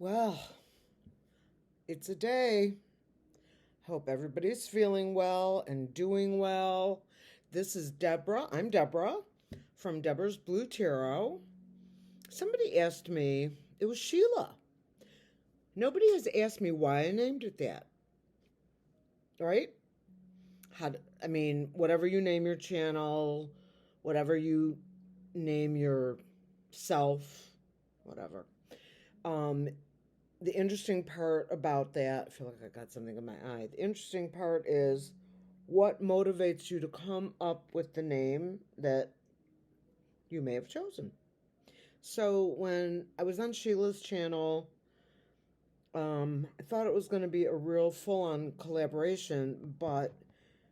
Well, it's a day. Hope everybody's feeling well and doing well. This is Deborah. I'm Deborah from Deborah's Blue Tarot. Somebody asked me, it was Sheila. Nobody has asked me why I named it that, right? Whatever you name your channel, whatever you name yourself, whatever. Um, the interesting part about that, I feel like I got something in my eye. The interesting part is what motivates you to come up with the name that you may have chosen. So when I was on Sheila's channel, I thought it was going to be a real full-on collaboration, but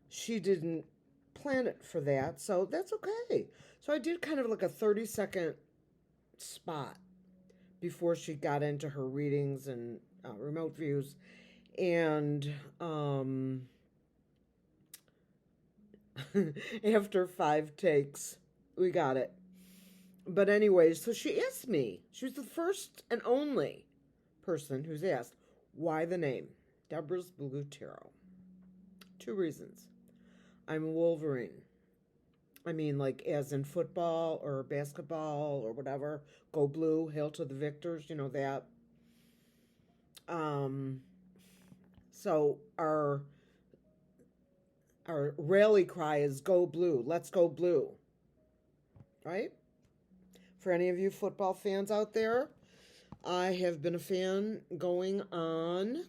she didn't plan it for that, so that's okay. So I did kind of like a 30-second spot before she got into her readings and remote views. And after 5 takes, we got it. But anyway, so she asked me. She was the first and only person who's asked, why the name? Deborah's Blue Tarot. 2 reasons. I'm a Wolverine. Like as in football or basketball or whatever. Go blue, hail to the victors, you know that. So our rally cry is go blue. Let's go blue. Right? For any of you football fans out there, I have been a fan going on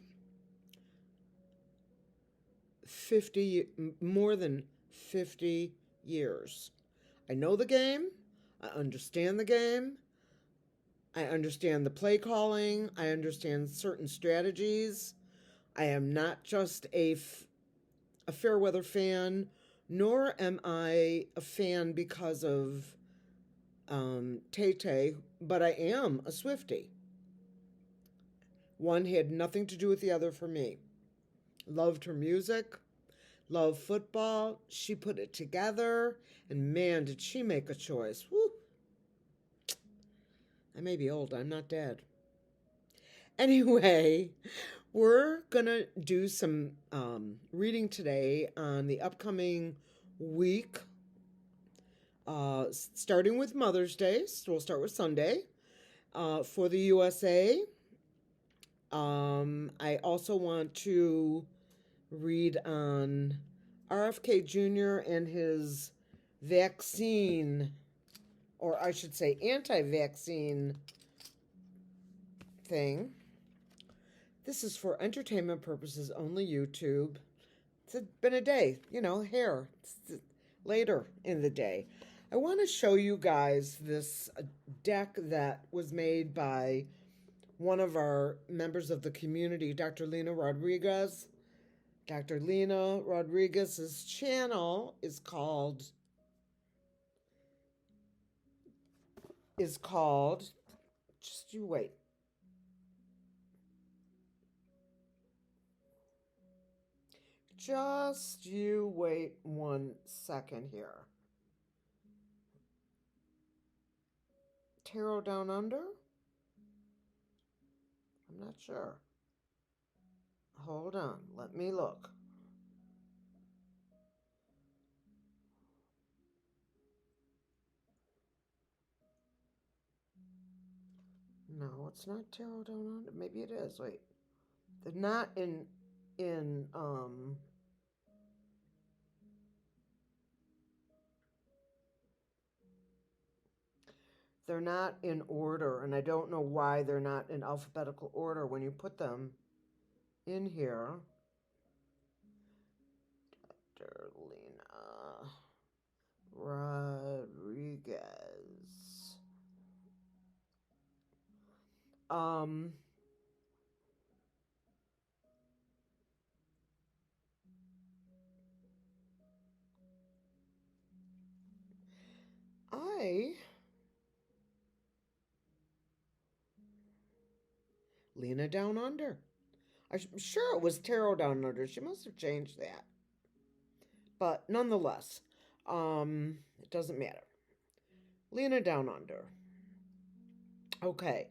more than 50 years. I know the game. I understand the game. I understand the play calling. I understand certain strategies. I am not just a fair weather fan, nor am I a fan because of Tay-Tay, but I am a Swiftie. One had nothing to do with the other for me. Loved her music, loved football. She put it together, and man, did she make a choice. Woo! I may be old, I'm not dead. Anyway, we're gonna do some reading today on the upcoming week, starting with Mother's Day. So we'll start with Sunday for the USA. I also want to read on RFK Jr. and his vaccine, or I should say anti-vaccine thing. This is for entertainment purposes only, YouTube. It's been a day, hair. It's later in the day. I want to show you guys this deck that was made by one of our members of the community, Dr. Lena Rodriguez. Dr. Lena Rodriguez's channel is called, just you wait. Just you wait 1 second here. Tarot Down Under? I'm not sure. Hold on, let me look. No, it's not Tarot Down Under. Maybe it is. Wait. They're not in they're not in order, and I don't know why they're not in alphabetical order when you put them in here. Dr. Lena Rodriguez. Lena Down Under. I'm sure it was Tarot Down Under. She must have changed that. But nonetheless, it doesn't matter. Lena Down Under. Okay.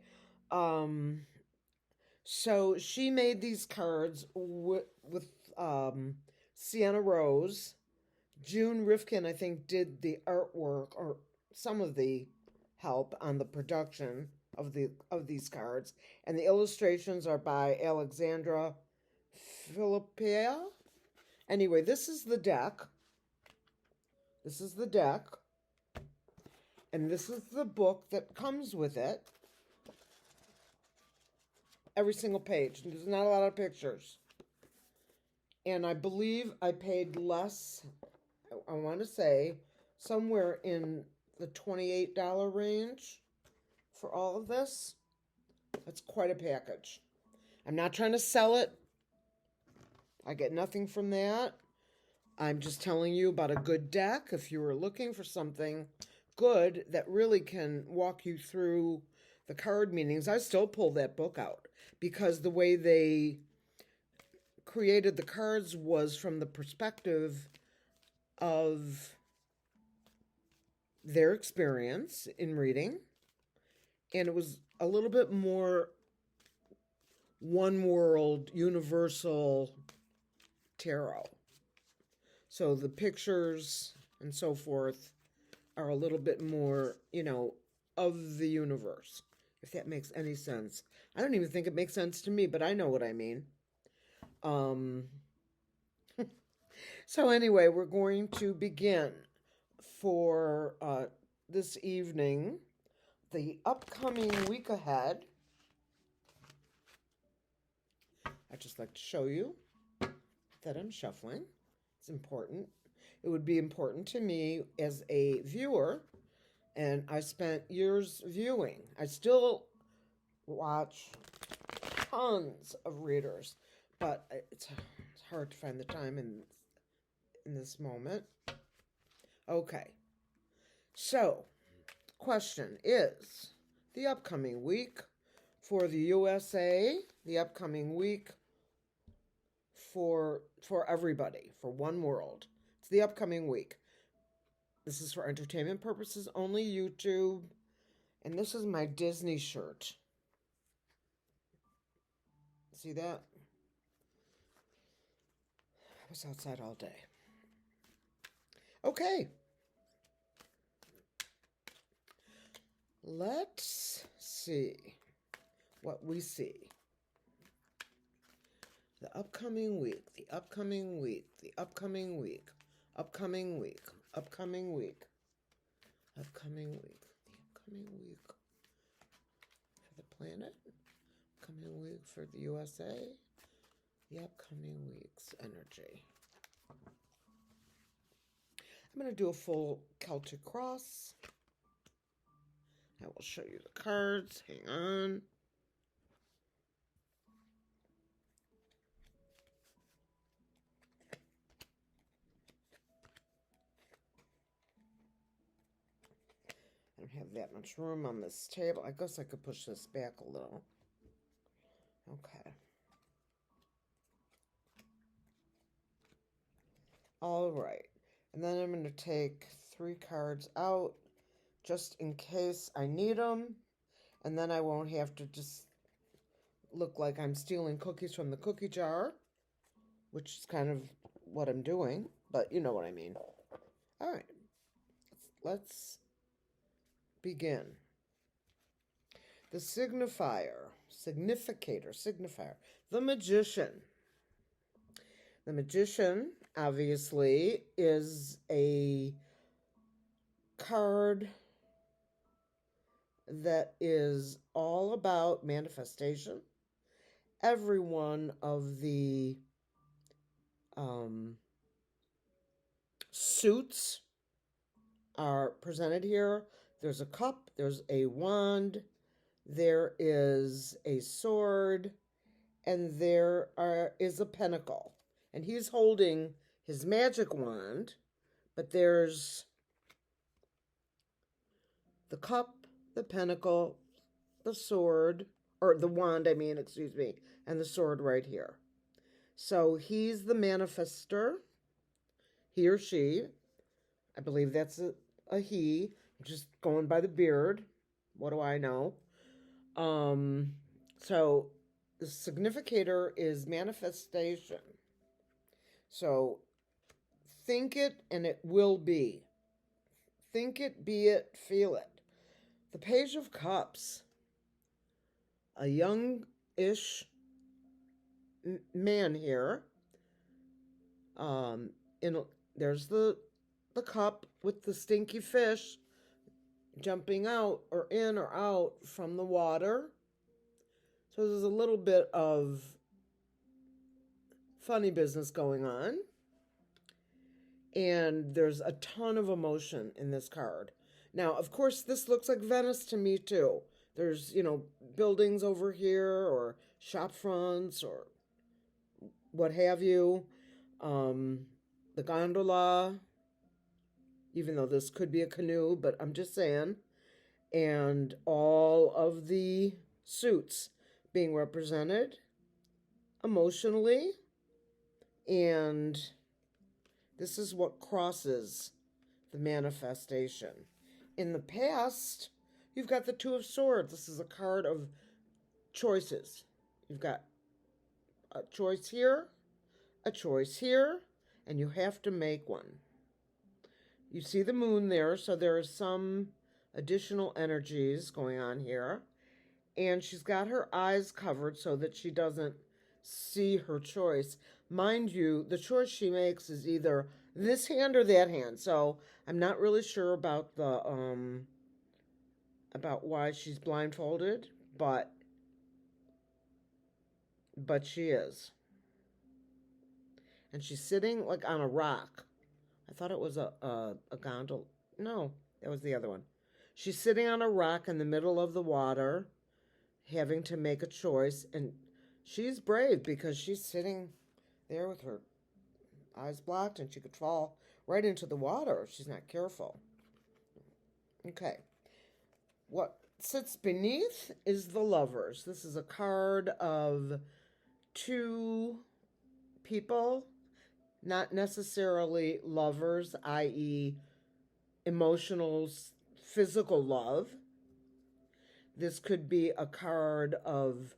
So she made these cards with Sienna Rose. June Rifkin, I think, did the artwork or some of the help on the production of these cards, and the illustrations are by Alexandra Philippea. Anyway, this is the deck. This is the deck, and this is the book that comes with it. Every single page. There's not a lot of pictures. And I believe I paid less, I want to say, somewhere in the $28 range for all of this. That's quite a package. I'm not trying to sell it. I get nothing from that. I'm just telling you about a good deck if you were looking for something good that really can walk you through the card meanings. I still pull that book out because the way they created the cards was from the perspective of their experience in reading, and it was a little bit more one world, universal tarot. So the pictures and so forth are a little bit more, of the universe, if that makes any sense. I don't even think it makes sense to me, but I know what I mean. So anyway, we're going to begin for this evening, the upcoming week ahead. I'd just like to show you that I'm shuffling. It's important. It would be important to me as a viewer, and I spent years viewing. I still watch tons of readers, but it's hard to find the time in this moment. Okay. So, question is, the upcoming week for the USA, the upcoming week for everybody, for one world. It's the upcoming week. This is for entertainment purposes only, YouTube. And this is my Disney shirt. See that? I was outside all day. Okay. Let's see what we see. The upcoming week, the upcoming week, the upcoming week, upcoming week, upcoming week, upcoming week, the upcoming week for the planet, upcoming week for the USA, the upcoming week's energy. I'm going to do a full Celtic cross. I will show you the cards. Hang on. I don't have that much room on this table. I guess I could push this back a little. Okay. All right. And then I'm going to take 3 cards out just in case I need them. And then I won't have to just look like I'm stealing cookies from the cookie jar, which is kind of what I'm doing, but you know what I mean. All right. Let's begin. The signifier, the magician. The magician, obviously, is a card that is all about manifestation. Every one of the suits are presented here. There's a cup, there's a wand, there is a sword, and there is a pentacle. And he's holding his magic wand, but there's the cup, the pentacle, the sword, or the wand, excuse me, and the sword right here. So he's the manifester, he or she. I believe that's a he. I'm just going by the beard. What do I know? So the significator is manifestation. So think it and it will be. Think it, be it, feel it. The Page of Cups, a young-ish man here. In there's the cup with the stinky fish jumping out or in or out from the water. So there's a little bit of funny business going on. And there's a ton of emotion in this card. Now, of course, this looks like Venice to me too. There's, buildings over here or shop fronts or what have you. The gondola, even though this could be a canoe, but I'm just saying. And all of the suits being represented emotionally. And this is what crosses the manifestation. In the past, you've got the Two of Swords. This is a card of choices. You've got a choice here, a choice here, and you have to make one. You see the moon there, so there are some additional energies going on here. And she's got her eyes covered so that she doesn't see her choice. Mind you, the choice she makes is either this hand or that hand. So I'm not really sure about about why she's blindfolded, but she is. And she's sitting like on a rock. I thought it was a gondola. No, that was the other one. She's sitting on a rock in the middle of the water, having to make a choice, and she's brave because she's sitting there with her eyes blocked and she could fall right into the water if she's not careful. Okay. What sits beneath is the Lovers. This is a card of two people, not necessarily lovers, i.e. emotional, physical love. This could be a card of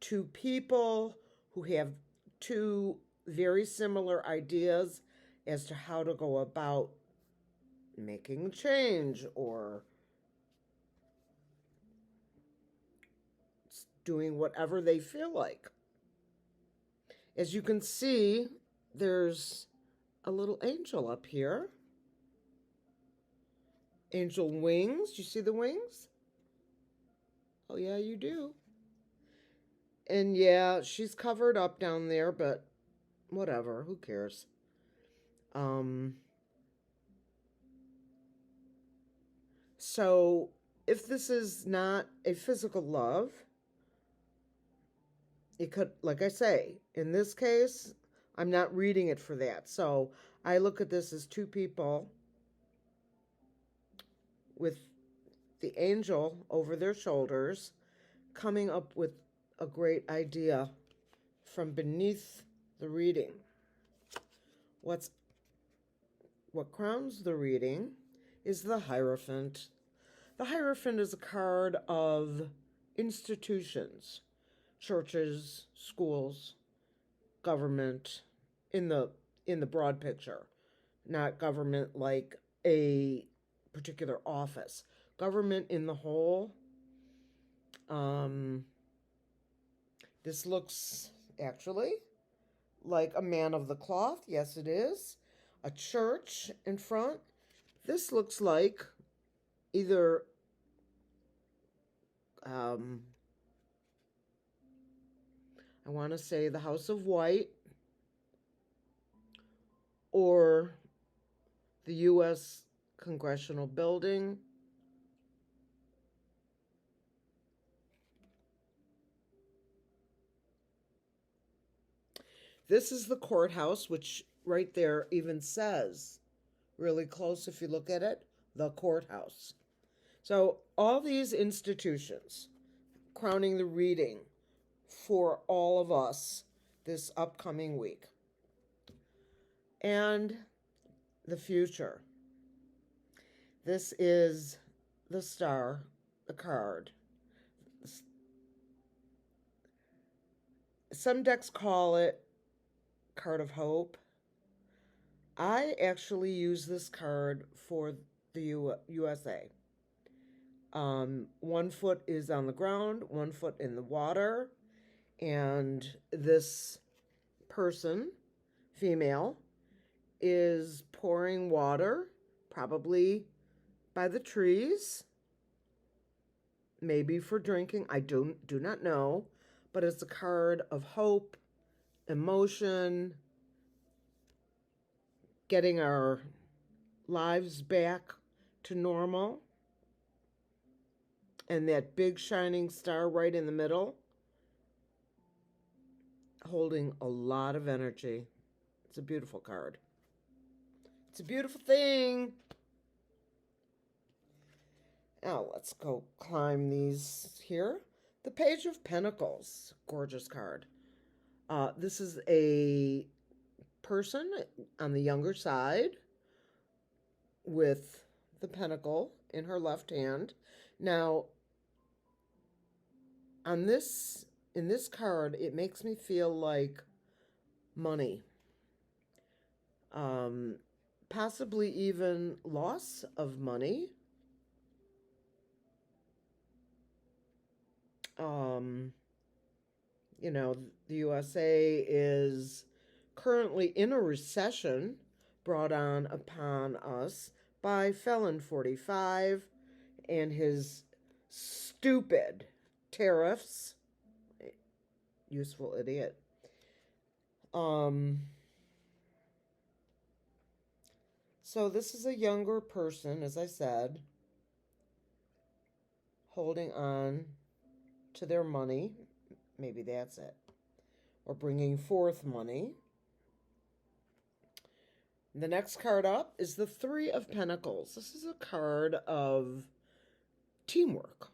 two people who have two very similar ideas as to how to go about making change or doing whatever they feel like. As you can see, there's a little angel up here. Angel wings. Do you see the wings? Oh, yeah, you do. And yeah, she's covered up down there, but whatever. Who cares? So if this is not a physical love, it could, like I say, in this case, I'm not reading it for that. So I look at this as two people with the angel over their shoulders coming up with a great idea from beneath the reading. What crowns the reading is the Hierophant. The Hierophant is a card of institutions, churches, schools, government, in the broad picture, not government like a particular office. Government in the whole. This looks actually like a man of the cloth. Yes, it is. A church in front. This looks like either I want to say the House of White or the U.S. Congressional Building. This is the courthouse, which right there even says, really close if you look at it, the courthouse. So all these institutions crowning the reading for all of us this upcoming week. And the future. This is the star, the card. some decks call it Card of Hope. I actually use this card for the USA. 1 foot is on the ground, 1 foot in the water, and this person, female, is pouring water, probably by the trees, maybe for drinking. I do not know, but it's a card of hope, emotion, getting our lives back to normal. And that big shining star right in the middle, holding a lot of energy. It's a beautiful card. It's a beautiful thing. Now let's go climb these here. The Page of Pentacles, gorgeous card. This is a person on the younger side with the pentacle in her left hand. Now, in this card, it makes me feel like money. Possibly even loss of money. You know, the USA is currently in a recession brought on upon us by Felon 45 and his stupid tariffs. Useful idiot. So this is a younger person, as I said, holding on to their money. Maybe that's it. Or bringing forth money. The next card up is the Three of Pentacles. This is a card of teamwork.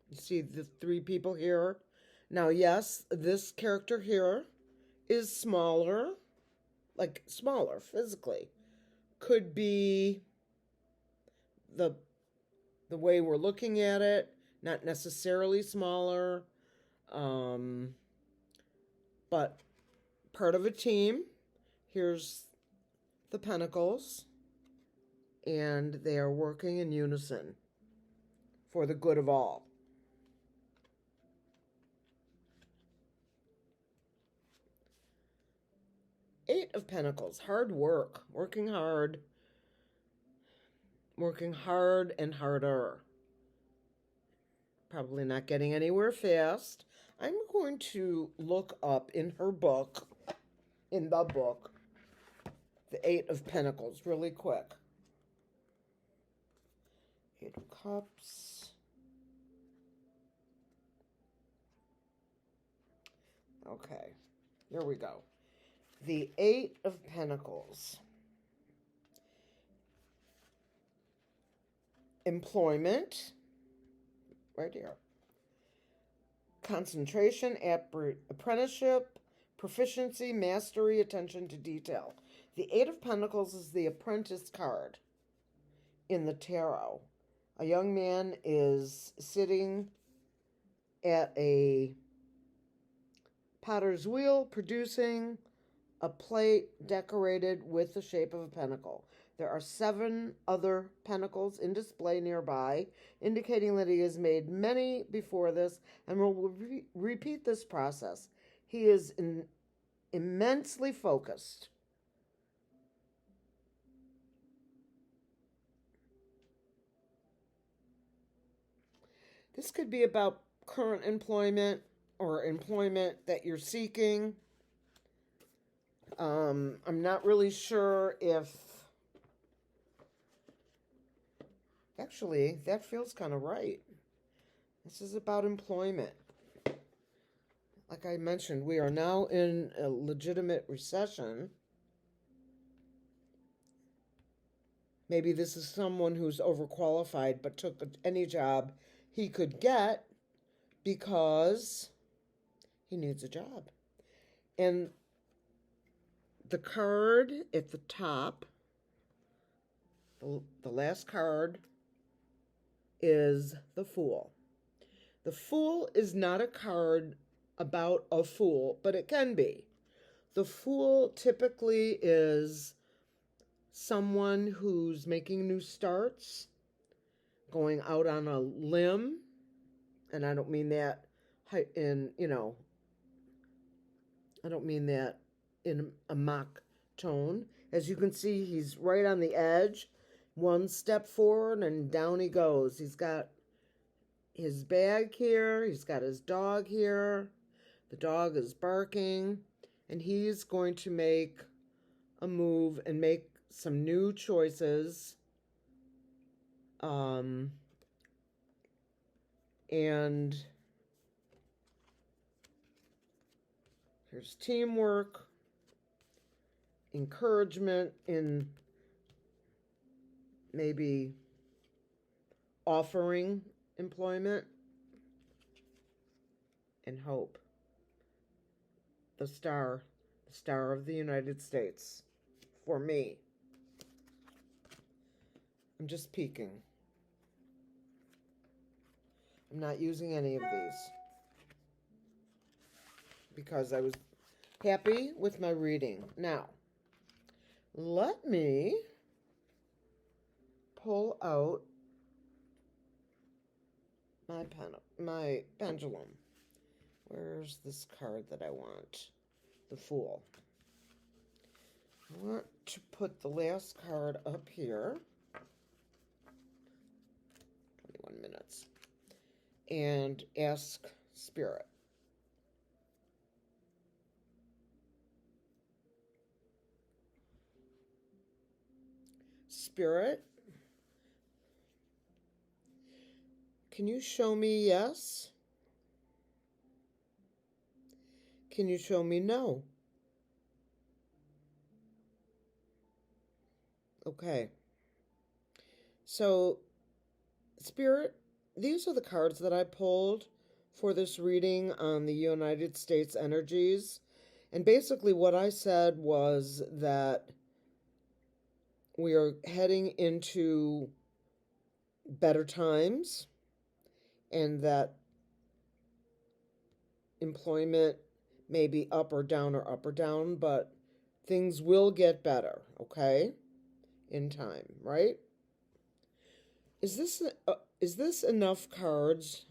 You see the three people here. Now, yes, this character here is smaller, like smaller physically. Could be the way we're looking at it, not necessarily smaller, but part of a team. Here's the Pentacles, and they are working in unison for the good of all. Eight of Pentacles, hard work, working hard and harder. Probably not getting anywhere fast. I'm going to look up in the book, the Eight of Pentacles really quick. Eight of Cups. Okay, here we go. The Eight of Pentacles. Employment, right here. Concentration, apprenticeship, proficiency, mastery, attention to detail. The Eight of Pentacles is the apprentice card in the tarot. A young man is sitting at a potter's wheel producing a plate decorated with the shape of a pentacle. There are 7 other pentacles in display nearby, indicating that he has made many before this and will repeat this process. He is immensely focused. This could be about current employment or employment that you're seeking. I'm not really sure if... Actually, that feels kind of right. This is about employment. Like I mentioned, we are now in a legitimate recession. Maybe this is someone who's overqualified but took any job he could get because he needs a job. And the card at the top, the last card, is the Fool. The Fool is not a card about a fool, but it can be. The fool typically is someone who's making new starts, going out on a limb, and I don't mean that in, I don't mean that in a mock tone. As you can see, he's right on the edge. One step forward and down he goes. He's got his bag here. He's got his dog here. The dog is barking. And he's going to make a move and make some new choices. And there's teamwork, encouragement in maybe offering employment, and hope. The star of the United States for me. I'm just peeking. I'm not using any of these because I was happy with my reading. Now, let me pull out my pendulum. Where's this card that I want? The Fool. I want to put the last card up here. 21 minutes. And ask Spirit. Spirit, can you show me yes? Can you show me no? Okay. So, Spirit, these are the cards that I pulled for this reading on the United States energies. And basically what I said was that we are heading into better times and that employment may be up or down, but things will get better, okay? In time, right? Is this enough cards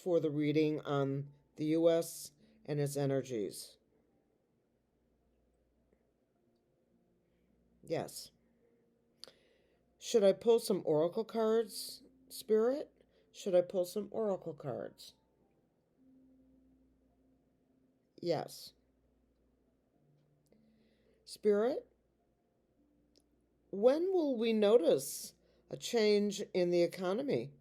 for the reading on the U.S. and its energies? Yes. Should I pull some oracle cards, Spirit? Should I pull some oracle cards? Yes. Spirit, when will we notice a change in the economy?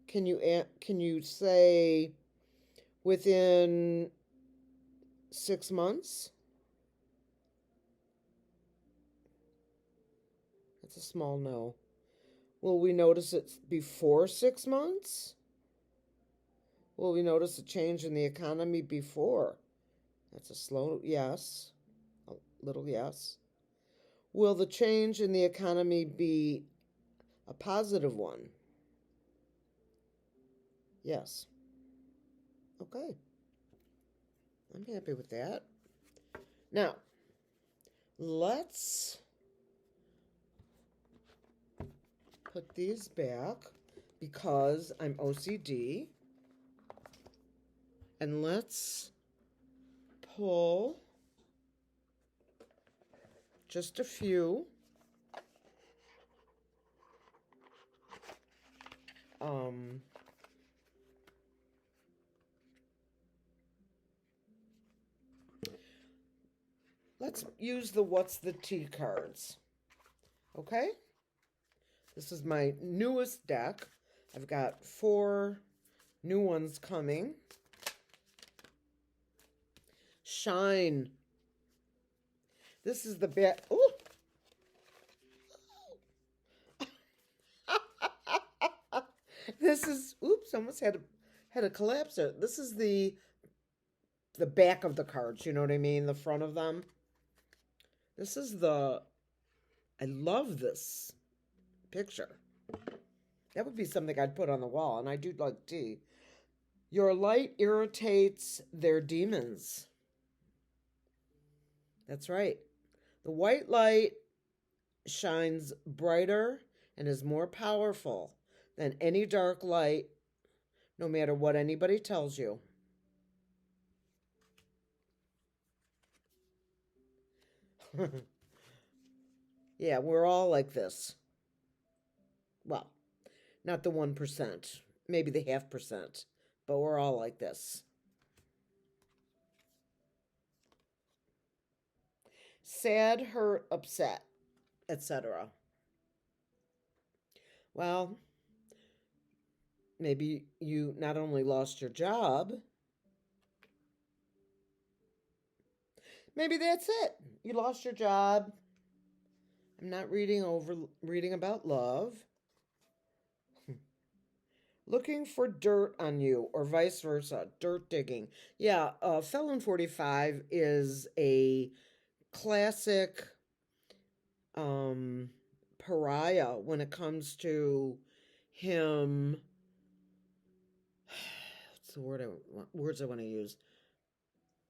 Can you say within 6 months? That's a small no. Will we notice it before 6 months? Will we notice a change in the economy before? That's a slow yes, a little yes. Will the change in the economy be a positive one? Yes. Okay. I'm happy with that. Now, let's put these back because I'm OCD. And let's pull just a few. Let's use the What's the Tea cards. Okay? This is my newest deck. I've got 4 new ones coming. Shine. This is the back. Ooh. This is, oops, almost had a collapse there. This is the back of the cards, you know what I mean? The front of them. This is I love this picture. That would be something I'd put on the wall, and I do like tea. Your light irritates their demons. That's right. The white light shines brighter and is more powerful than any dark light, no matter what anybody tells you. Yeah, we're all like this. Well, not the 1%, maybe the 0.5%, but we're all like this. Sad, hurt, upset, etc. Well, maybe you not only lost your job, maybe that's it. You lost your job. I'm not reading about love. Looking for dirt on you, or vice versa, dirt digging. Yeah, Felon 45 is a classic pariah when it comes to him. What's the words I want to use?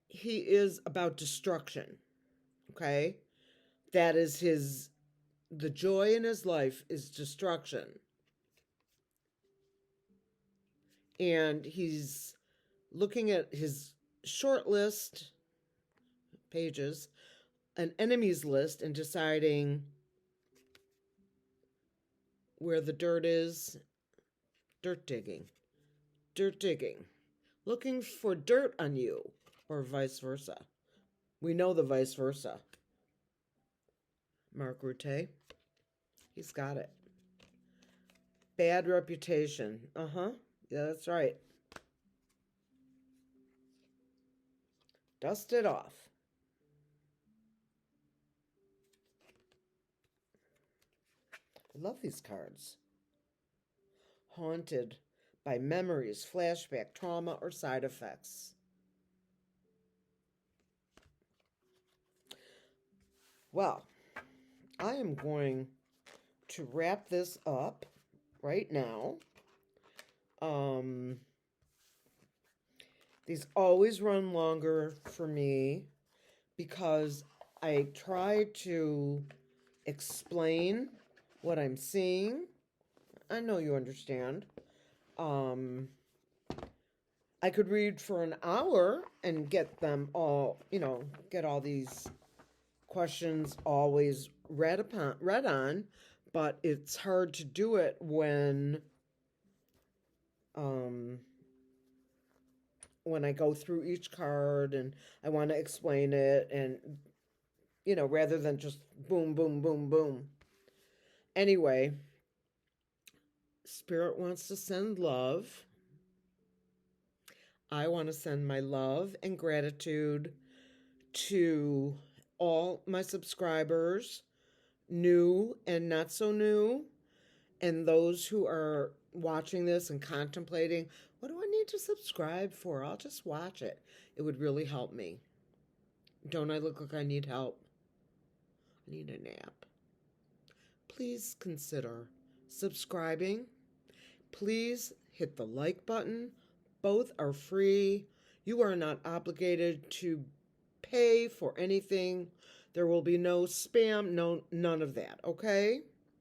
He is about destruction. Okay, that is the joy in his life is destruction, and he's looking at his short list pages, an enemies list, and deciding where the dirt is. Dirt digging. Dirt digging. Looking for dirt on you, or vice versa. We know the vice versa. Mark Rutte. He's got it. Bad reputation. Uh-huh. Yeah, that's right. Dust it off. I love these cards. Haunted by memories, flashback, trauma, or side effects. Well, I am going to wrap this up right now. These always run longer for me because I try to explain what I'm seeing. I know you understand. I could read for an hour and get them all, get all these questions always read on, but it's hard to do it when I go through each card and I want to explain it, and rather than just boom, boom, boom, boom. Anyway, Spirit wants to send love. I want to send my love and gratitude to all my subscribers, new and not so new, and those who are watching this and contemplating, what do I need to subscribe for? I'll just watch it. It would really help me. Don't I look like I need help? I need a nap. Please consider subscribing. Please hit the like button. Both are free. You are not obligated to pay for anything. There will be no spam, none of that, okay?